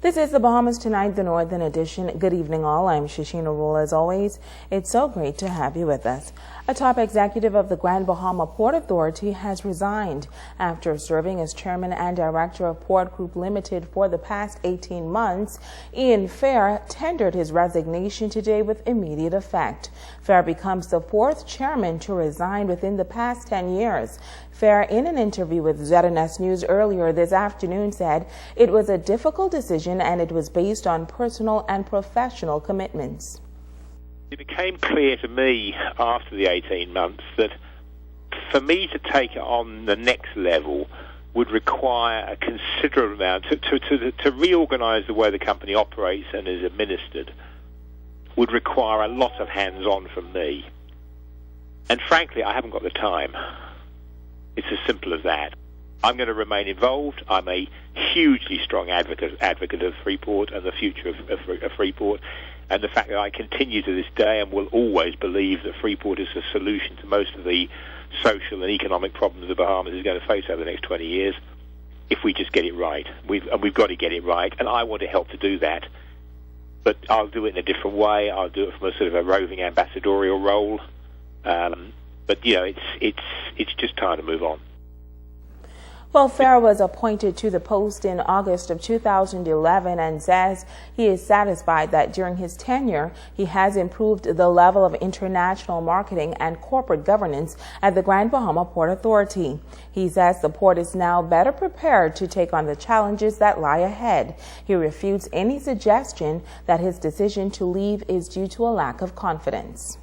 This is the Bahamas Tonight, the Northern Edition. Good evening, all. I'm Shasheena Rolle. As always, it's so great to have you with us. A top executive of the Grand Bahama Port Authority has resigned after serving as chairman and director of Port Group Limited for the past 18 months. Ian Fair tendered his resignation today with immediate effect. Fair becomes the fourth chairman to resign within the past 10 years. Fair, in an interview with ZNS News earlier this afternoon, said it was a difficult decision and it was based on personal and professional commitments. It became clear to me after the 18 months that for me to take it on the next level would require a considerable amount to reorganise the way the company operates and is administered would require a lot of hands-on from me. And frankly, I haven't got the time. It's as simple as that. I'm going to remain involved. I'm a hugely strong advocate of Freeport and the future of Freeport, and the fact that I continue to this day and will always believe that Freeport is a solution to most of the social and economic problems the Bahamas is going to face over the next 20 years, if we just get it right. We've got to get it right, and I want to help to do that. But I'll do it in a different way. I'll do it from a sort of a roving ambassadorial role. But you know, it's just time to move on. Well, Fair was appointed to the post in August of 2011 and says he is satisfied that during his tenure he has improved the level of international marketing and corporate governance at the Grand Bahama Port Authority. He says the port is now better prepared to take on the challenges that lie ahead. He refutes any suggestion that his decision to leave is due to a lack of confidence.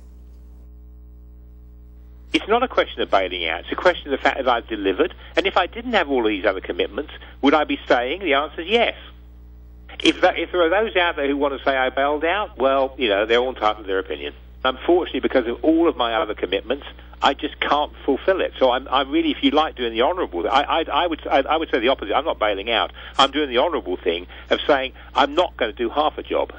It's not a question of bailing out. It's a question of the fact that I've delivered. And if I didn't have all of these other commitments, would I be staying? The answer is yes. If there are those out there who want to say I bailed out, well, you know, they're all entitled to their opinion. Unfortunately, because of all of my other commitments, I just can't fulfill it. So I'm really, if you like, doing the honourable thing. I would say the opposite. I'm not bailing out. I'm doing the honourable thing of saying I'm not going to do half a job.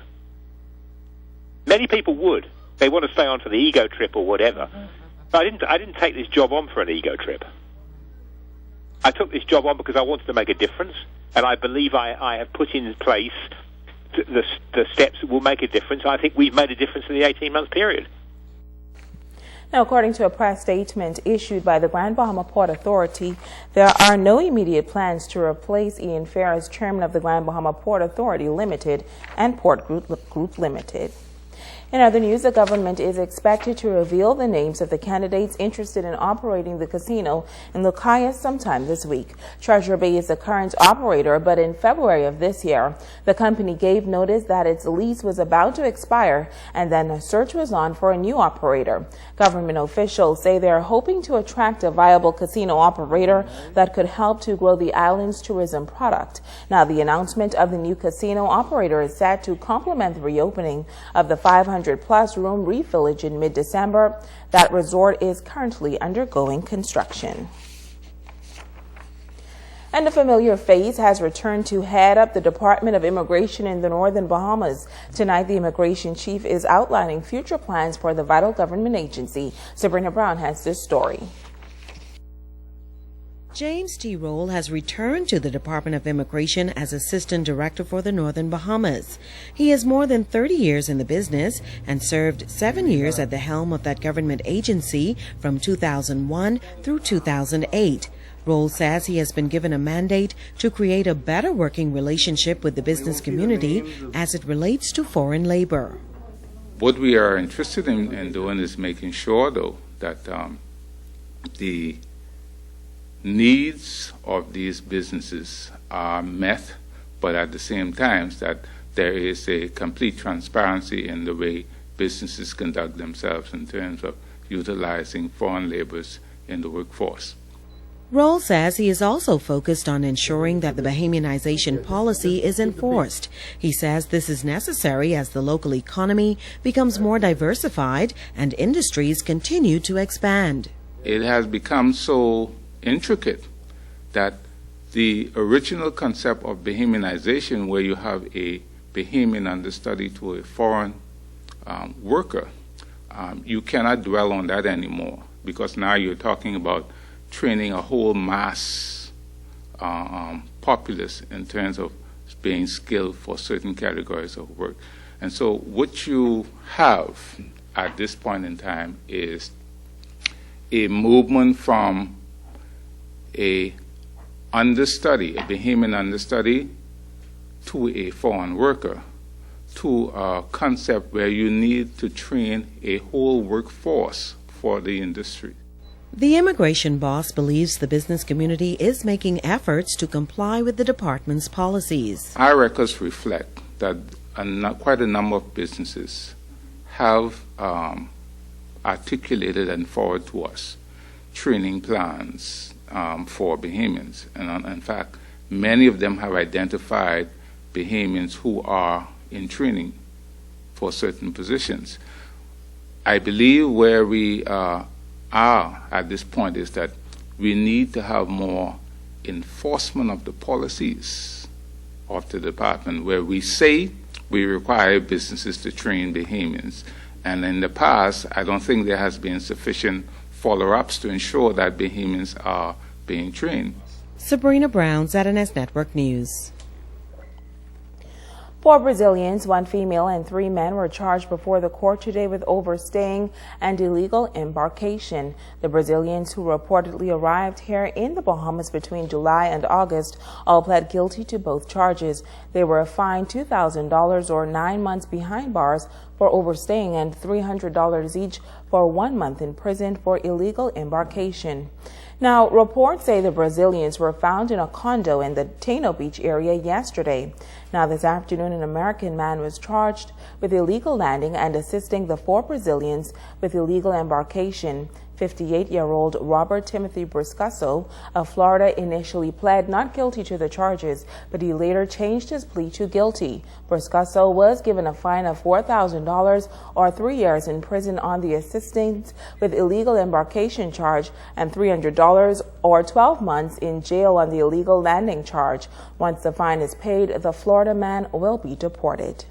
Many people would. They want to stay on for the ego trip or whatever. I didn't take this job on for an ego trip. I took this job on because I wanted to make a difference, and I believe I have put in place the steps that will make a difference. I think we've made a difference in the 18-month period. Now, according to a press statement issued by the Grand Bahama Port Authority, there are no immediate plans to replace Ian Fair as chairman of the Grand Bahama Port Authority Limited and Port Group Limited. In other news, the government is expected to reveal the names of the candidates interested in operating the casino in Lucayas sometime this week. Treasure Bay is the current operator, but in February of this year, the company gave notice that its lease was about to expire, and then a search was on for a new operator. Government officials say they are hoping to attract a viable casino operator that could help to grow the island's tourism product. Now, the announcement of the new casino operator is set to complement the reopening of the 500-plus room Reef Village in mid-December. That resort is currently undergoing construction. And a familiar face has returned to head up the Department of Immigration in the Northern Bahamas. Tonight, the immigration chief is outlining future plans for the vital government agency. Sabrina Brown has this story. James T. Rolle has returned to the Department of Immigration as Assistant Director for the Northern Bahamas. He has more than 30 years in the business and served 7 years at the helm of that government agency from 2001 through 2008. Rolle says he has been given a mandate to create a better working relationship with the business community as it relates to foreign labor. What we are interested in doing is making sure, though, that the needs of these businesses are met, but at the same time that there is a complete transparency in the way businesses conduct themselves in terms of utilizing foreign laborers in the workforce. Rolle says he is also focused on ensuring that the Bahamianization policy is enforced. He says this is necessary as the local economy becomes more diversified and industries continue to expand. It has become so intricate that the original concept of Bahamianization, where you have a Bahamian understudy to a foreign worker, you cannot dwell on that anymore, because now you're talking about training a whole mass populace in terms of being skilled for certain categories of work. And so what you have at this point in time is a movement from a understudy, a Bahamian understudy, to a foreign worker, to a concept where you need to train a whole workforce for the industry. The immigration boss believes the business community is making efforts to comply with the department's policies. Our records reflect that quite a number of businesses have articulated and forwarded to us training plans for Bahamians. And in fact, many of them have identified Bahamians who are in training for certain positions. I believe where we are at this point is that we need to have more enforcement of the policies of the department, where we say we require businesses to train Bahamians. And in the past, I don't think there has been sufficient follow-ups to ensure that Bahamians are being trained. Sabrina Brown, ZNS Network News. 4 Brazilians, 1 female and 3 men were charged before the court today with overstaying and illegal embarkation. The Brazilians, who reportedly arrived here in the Bahamas between July and August, all pled guilty to both charges. They were fined $2,000 or 9 months behind bars for overstaying and $300 each for 1 month in prison for illegal embarkation. Now, reports say the Brazilians were found in a condo in the Tano Beach area yesterday. Now, this afternoon, an American man was charged with illegal landing and assisting the 4 Brazilians with illegal embarkation. 58-year-old Robert Timothy Briscasso of Florida initially pled not guilty to the charges, but he later changed his plea to guilty. Briscasso was given a fine of $4,000 or 3 years in prison on the assistance with illegal embarkation charge and $300 or 12 months in jail on the illegal landing charge. Once the fine is paid, the Florida man will be deported.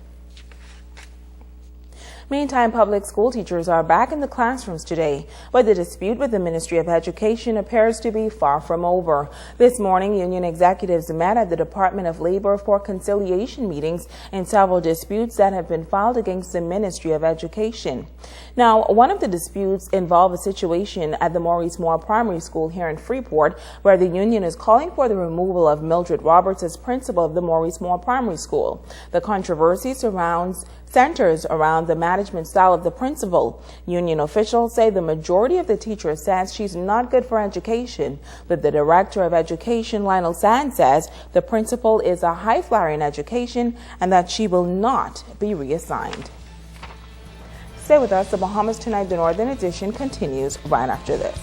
Meantime, public school teachers are back in the classrooms today, but the dispute with the Ministry of Education appears to be far from over. This morning, union executives met at the Department of Labor for conciliation meetings in several disputes that have been filed against the Ministry of Education. Now, one of the disputes involved a situation at the Maurice Moore Primary School here in Freeport, where the union is calling for the removal of Mildred Roberts as principal of the Maurice Moore Primary School. The controversy centers around the management style of the principal. Union officials say the majority of the teachers says she's not good for education, but the director of education, Lionel Sands, says the principal is a high flyer in education and that she will not be reassigned. Stay with us. The Bahamas Tonight, the Northern Edition, continues right after this.